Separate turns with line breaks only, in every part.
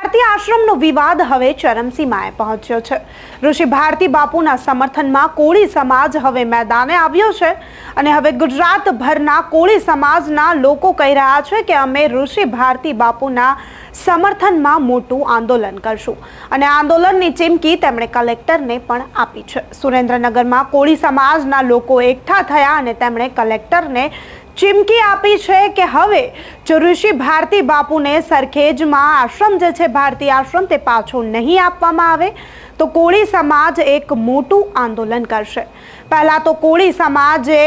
ભારતી આશ્રમનો વિવાદ હવે ચરમસીમાએ પહોંચ્યો છે। ઋષિ ભારતી બાપુના સમર્થનમાં કોળી સમાજ હવે મેદાને આવ્યો છે અને હવે ગુજરાતભરના કોળી સમાજના લોકો કહી રહ્યા છે કે અમે ઋષિ ભારતી બાપુના સમર્થનમાં મોટું આંદોલન કરશું અને આંદોલનની ચીમકી તેમણે કલેક્ટરને પણ આપી છે। સુરેન્દ્રનગરમાં કોળી સમાજના લોકો એકઠા થયા અને તેમણે કલેક્ટરને ચીમકી આપી છે કે હવે જો ઋષિ ભારતી બાપુને સરખેજમાં આશ્રમ જે છે ભારતી આશ્રમ તે પાછો નહીં આપવામાં આવે તો કોળી સમાજ એક મોટું આંદોલન કરશે। પહેલા તો કોળી સમાજે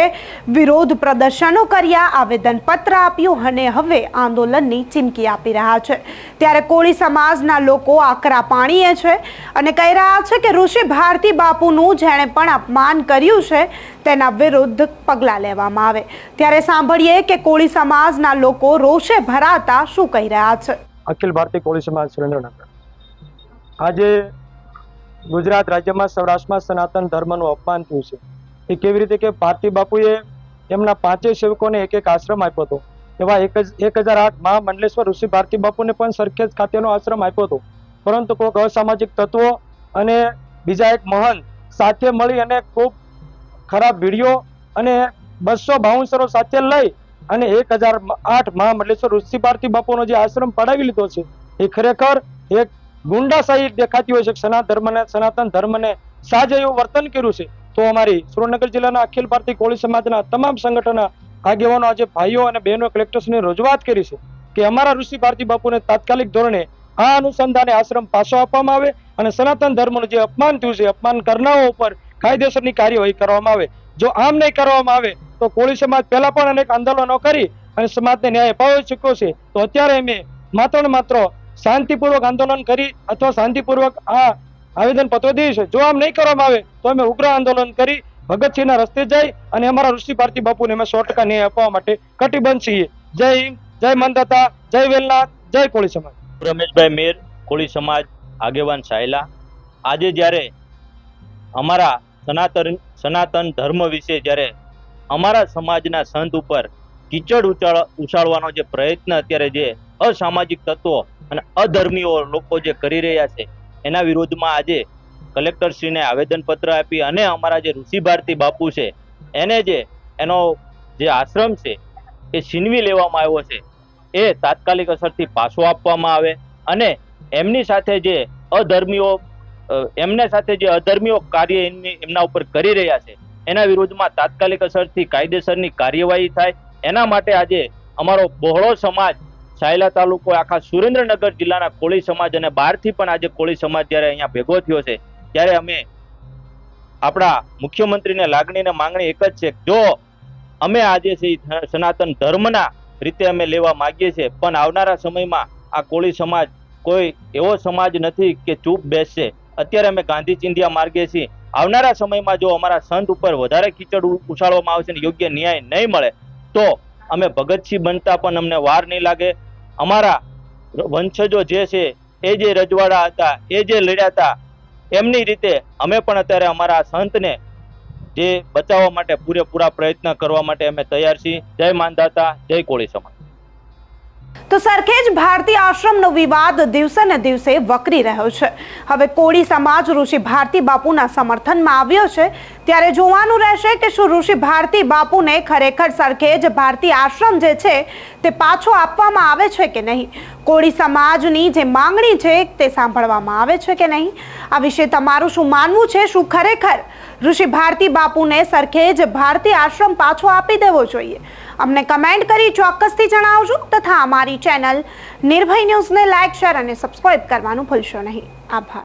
વિરોધ પ્રદર્શનો કર્યા, આવેદનપત્ર આપ્યું અને હવે આંદોલનની ચીમકી આપી રહ્યા છે। ત્યારે કોળી સમાજના લોકો આકરા પાણીએ છે અને કહી રહ્યા છે કે ઋષિ ભારતી બાપુનું જેણે પણ અપમાન કર્યું છે તેના વિરુદ્ધ પગલાં લેવામાં આવે। ત્યારે સાંભળીએ કે કોળી સમાજના લોકો રોષે ભરાતા શું કહી રહ્યા છે।
અખિલ ભારતીય કોળી સમાજ સુરેન્દ્રનગર આજે ગુજરાત રાજ્યમાં સૌરાષ્ટ્રમાં સનાતન ધર્મનું અપમાન થયું છે। એ કેવી રીતે કે ભારતી બાપુએ એમના 5 સેવકોને એક આશ્રમ આપ્યો હતો। એવા 1008 મહામંડલેશ્વર ઋષિ ભારતી બાપુને પણ સરખેજ ખાતેનો આશ્રમ આપ્યો હતો, પરંતુ કોઈક અસામાજિક તત્વો અને બીજા એક મહંત સાથે મળી અને ખૂબ ખરાબ વિડીયો અને 200 બાઉન્સરો સાથે લઈ અને 1008 મહામંડલેશ્વર ઋષિ ભારતી બાપુનો જે આશ્રમ પડાવી લીધો છે એ ખરેખર એક ગુંડાશાહી દેખાતી હોય છે। સનાતન ધર્મને સાજ એવું વર્તન કર્યું છે। તો અમારી સુરેન્દ્રનગર જિલ્લાના અખિલ ભારતીય કોળી સમાજના તમામ સંગઠનના આગેવાનો આજે ભાઈઓ અને બહેનો કલેક્ટરશ્રીને રજૂઆત કરી છે કે અમારા ઋષિ ભારતી બાપુને તાત્કાલિક ધોરણે આ અનુસંધાને આશ્રમ પાછો આપવામાં આવે અને સનાતન ધર્મનું જે અપમાન થયું છે અપમાન કરનારાઓ ઉપર કાયદેસરની કાર્યવાહી કરવામાં આવે। જો આમ નહીં કરવામાં આવે તો કોળી સમાજ પહેલા પણ અનેક આંદોલનો કરી અને સમાજને ન્યાય અપાવી ચૂક્યો છે। તો અત્યારે અમે માત્ર ને માત્ર શાંતિપૂર્વક આંદોલન કરી અથવા શાંતિપૂર્વક આ આવેદન પત્રો દઈએ છે। જો આમ નહીં કરવામાં આવે તો અમે ઉગ્ર આંદોલન કરી ભગતસિંહના રસ્તે જઈ અને અમારા ઋષિ ભારતી બાપુને અમે 100% ન્યાય આપવા માટે કટિબદ્ધ છીએ। જય હિન્દ, જય માનદાતા, જય વેલનાથ, જય કોળી સમાજ।
રમેશભાઈ મેર, કોળી સમાજ આગેવાન સાયલા। આજે જ્યારે અમારા સનાતન ધર્મ વિશે જ્યારે અમારા સમાજના સંત ઉપર કીચડ ઉછાળવાનો જે પ્રયત્ન અત્યારે જે અસામાજિક તત્વો અને અધર્મીઓ લોકો જે કરી રહ્યા છે એના વિરોધમાં આજે કલેક્ટરશ્રીને આવેદનપત્ર આપી અને અમારા જે ઋષિ ભારતી બાપુ છે એનો જે આશ્રમ છે એ છીનવી લેવામાં આવ્યો છે એ તાત્કાલિક અસરથી પાછો આપવામાં આવે અને એમની સાથે જે અધર્મીઓ કાર્ય એમના ઉપર કરી રહ્યા છે એના વિરુદ્ધમાં તાત્કાલિક અસરથી કાયદેસરની કાર્યવાહી થાય। એના માટે આજે અમારો બહોળો સમાજ સાયલા તાલુકો આખા સુરેન્દ્રનગર જિલ્લાના કોળી સમાજ અને બહારથી પણ આજે કોળી સમાજ જ્યારે અહીંયા ભેગો થયો છે ત્યારે અમે આપણા મુખ્યમંત્રીને લાગણીને માંગણી એક જ છે, જો અમે આજે સનાતન ધર્મના રીતે અમે લેવા માંગીએ છીએ પણ આવનારા સમયમાં આ કોળી સમાજ કોઈ એવો સમાજ નથી કે ચૂપ બેસશે। અત્યારે અમે ગાંધી ચિંધ્યા માર્ગે છીએ। આવનારા સમયમાં જો અમારા સંત ઉપર વધારે કીચડ ઉછાળવામાં આવશે ને યોગ્ય ન્યાય નહીં મળે તો અમે ભગતસિંહ બનતા પણ અમને વાર નહીં લાગે। અમારા વંશજો જે છે એ જે રજવાડા હતા એ જે લડ્યા હતા એમની રીતે અમે પણ અત્યારે અમારા સંતને જે બચાવવા માટે પૂરેપૂરા પ્રયત્ન કરવા માટે અમે તૈયાર છીએ। જય માનદાતા, જય કોળી સમાજ।
તો સરખેજ ભારતી આશ્રમનો વિવાદ દિવસે ને દિવસે વકરી રહ્યો છે। હવે કોળી સમાજ ઋષિ ભારતી બાપુના સમર્થનમાં આવ્યો છે ત્યારે જોવાનું રહેશે કે શું ઋષિ ભારતી બાપુને ખરેખર સરખેજ ભારતી આશ્રમ જે છે તે પાછો આપવામાં આવે છે કે નહીં। કોળી સમાજની જે માંગણી છે તે સાંભળવામાં આવે છે કે નહીં, આ વિશે તમારું શું માનવું છે। શું ખરેખર ઋષિ ભારતી બાપુને સરખેજ ભારતી આશ્રમ પાછો આપી દેવો જોઈએ? અમને કમેન્ટ કરી ચોક્કસથી જણાવજો તથા અમારી ચેનલ નિર્ભય ન્યૂઝને લાઇક, શેર અને સબસ્ક્રાઇબ કરવાનું ભૂલશો નહીં। આભાર।